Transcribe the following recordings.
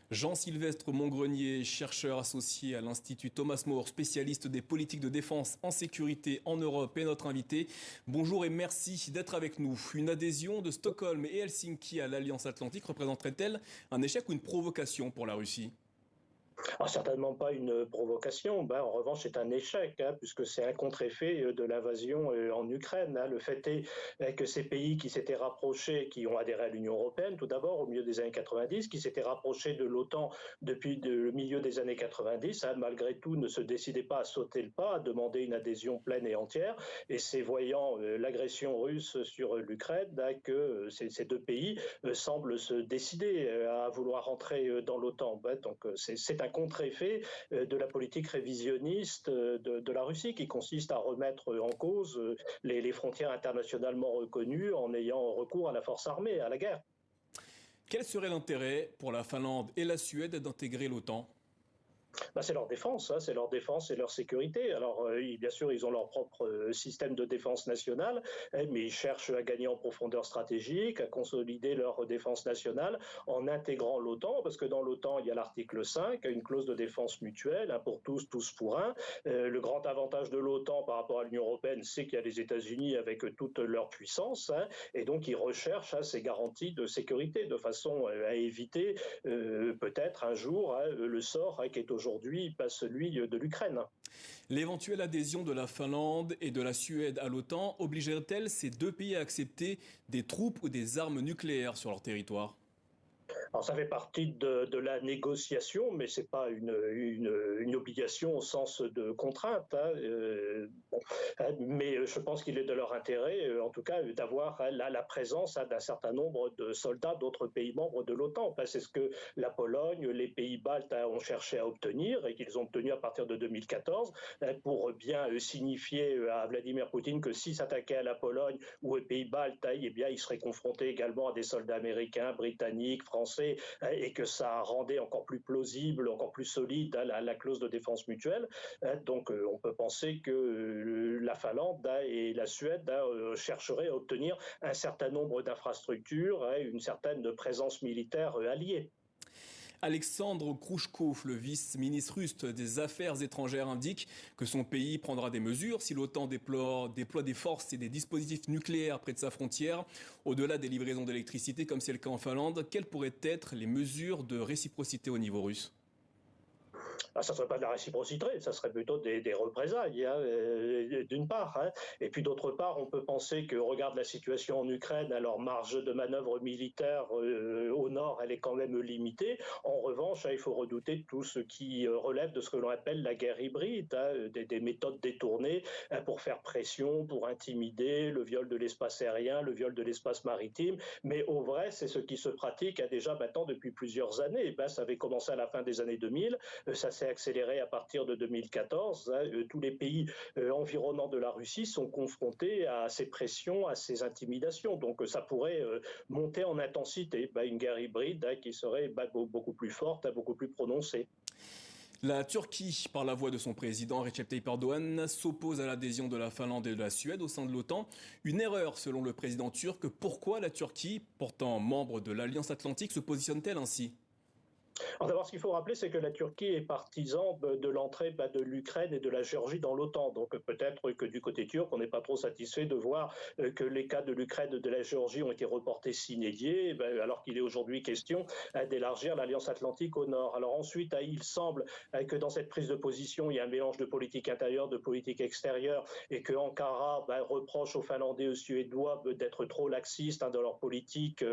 Jean-Sylvestre Montgrenier, chercheur associé à l'Institut Thomas More, spécialiste des politiques de défense en sécurité en Europe, est notre invité. Bonjour et merci d'être avec nous. Une adhésion de Stockholm et Helsinki à l'Alliance Atlantique représenterait-elle un échec ou une provocation pour la Russie ? Alors, certainement pas une provocation, en revanche c'est un échec, puisque c'est un contre-effet de l'invasion en Ukraine. Le fait est que ces pays qui s'étaient rapprochés, qui ont adhéré à l'Union européenne tout d'abord au milieu des années 90, qui s'étaient rapprochés de l'OTAN depuis le milieu des années 90, malgré tout ne se décidaient pas à sauter le pas, à demander une adhésion pleine et entière. Et c'est voyant l'agression russe sur l'Ukraine que ces deux pays semblent se décider à vouloir rentrer dans l'OTAN. Donc c'est un contre-effet de la politique révisionniste de la Russie, qui consiste à remettre en cause les frontières internationalement reconnues en ayant recours à la force armée, à la guerre. Quel serait l'intérêt pour la Finlande et la Suède d'intégrer l'OTAN ? C'est leur défense, c'est leur défense et leur sécurité. Alors, bien sûr, ils ont leur propre système de défense nationale, mais ils cherchent à gagner en profondeur stratégique, à consolider leur défense nationale en intégrant l'OTAN, parce que dans l'OTAN, il y a l'article 5, une clause de défense mutuelle, pour tous, tous pour un. Le grand avantage de l'OTAN par rapport à l'Union européenne, c'est qu'il y a les États-Unis avec toute leur puissance, et donc ils recherchent ces garanties de sécurité, de façon à éviter peut-être un jour le sort qui est aujourd'hui celui de l'Ukraine. L'éventuelle adhésion de la Finlande et de la Suède à l'OTAN obligerait-elle ces deux pays à accepter des troupes ou des armes nucléaires sur leur territoire ? Alors ça fait partie de la négociation, mais c'est pas une obligation au sens de contrainte. Mais je pense qu'il est de leur intérêt, en tout cas, d'avoir la présence d'un certain nombre de soldats d'autres pays membres de l'OTAN. C'est ce que la Pologne, les pays baltes ont cherché à obtenir et qu'ils ont obtenu à partir de 2014 pour bien signifier à Vladimir Poutine que s'il s'attaquait à la Pologne ou aux pays baltes, il serait confronté également à des soldats américains, britanniques, français, et que ça rendait encore plus plausible, encore plus solide la clause de défense mutuelle. Donc on peut penser que la Finlande et la Suède chercheraient à obtenir un certain nombre d'infrastructures, une certaine présence militaire alliée. Alexandre Krouchkov, le vice-ministre russe des Affaires étrangères, indique que son pays prendra des mesures si l'OTAN déploie des forces et des dispositifs nucléaires près de sa frontière, au-delà des livraisons d'électricité comme c'est le cas en Finlande. Quelles pourraient être les mesures de réciprocité au niveau russe ? Ça ne serait pas de la réciprocité, ça serait plutôt des représailles, d'une part. Et puis d'autre part, on peut penser que, regarde la situation en Ukraine, leur marge de manœuvre militaire au nord, elle est quand même limitée. En revanche, il faut redouter tout ce qui relève de ce que l'on appelle la guerre hybride, des méthodes détournées pour faire pression, pour intimider, le viol de l'espace aérien, le viol de l'espace maritime. Mais au vrai, c'est ce qui se pratique déjà maintenant depuis plusieurs années. Ça avait commencé à la fin des années 2000, ça s'est accéléré à partir de 2014. Tous les pays environnants de la Russie sont confrontés à ces pressions, à ces intimidations. Donc ça pourrait monter en intensité, une guerre hybride qui serait beaucoup plus forte, beaucoup plus prononcée. La Turquie, par la voix de son président Recep Tayyip Erdogan, s'oppose à l'adhésion de la Finlande et de la Suède au sein de l'OTAN. Une erreur selon le président turc. Pourquoi la Turquie, pourtant membre de l'Alliance Atlantique, se positionne-t-elle ainsi ? Alors d'abord, ce qu'il faut rappeler, c'est que la Turquie est partisan de l'entrée de l'Ukraine et de la Géorgie dans l'OTAN. Donc peut-être que du côté turc, on n'est pas trop satisfait de voir que les cas de l'Ukraine et de la Géorgie ont été reportés sine die, alors qu'il est aujourd'hui question d'élargir l'Alliance Atlantique au nord. Alors ensuite, il semble que dans cette prise de position, il y a un mélange de politique intérieure, de politique extérieure, et que Ankara reproche aux Finlandais et aux Suédois d'être trop laxistes dans leur politique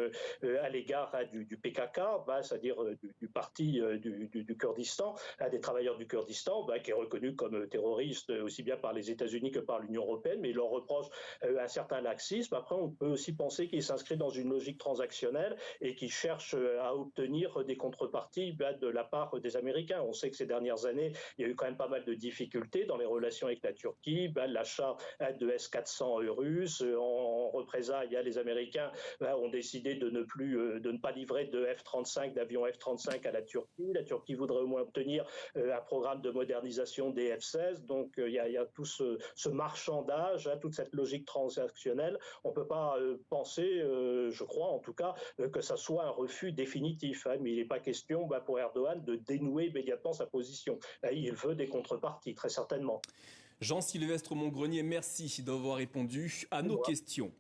à l'égard du PKK, c'est-à-dire du parti du Kurdistan, des travailleurs du Kurdistan, qui est reconnu comme terroriste aussi bien par les États-Unis que par l'Union européenne, mais il leur reproche un certain laxisme. Après, on peut aussi penser qu'il s'inscrit dans une logique transactionnelle et qu'il cherche à obtenir des contreparties de la part des Américains. On sait que ces dernières années, il y a eu quand même pas mal de difficultés dans les relations avec la Turquie, l'achat de S-400 russes. En représailles, les Américains ont décidé de ne pas livrer de F-35, d'avions F-35 à la Turquie. La Turquie voudrait au moins obtenir un programme de modernisation des F-16. Donc il y a tout ce marchandage, toute cette logique transactionnelle. On ne peut pas penser, je crois en tout cas, que ça soit un refus définitif. Mais il n'est pas question pour Erdogan de dénouer immédiatement sa position. Là, il veut des contreparties, très certainement. Jean-Sylvestre Montgrenier, merci d'avoir répondu à nos questions.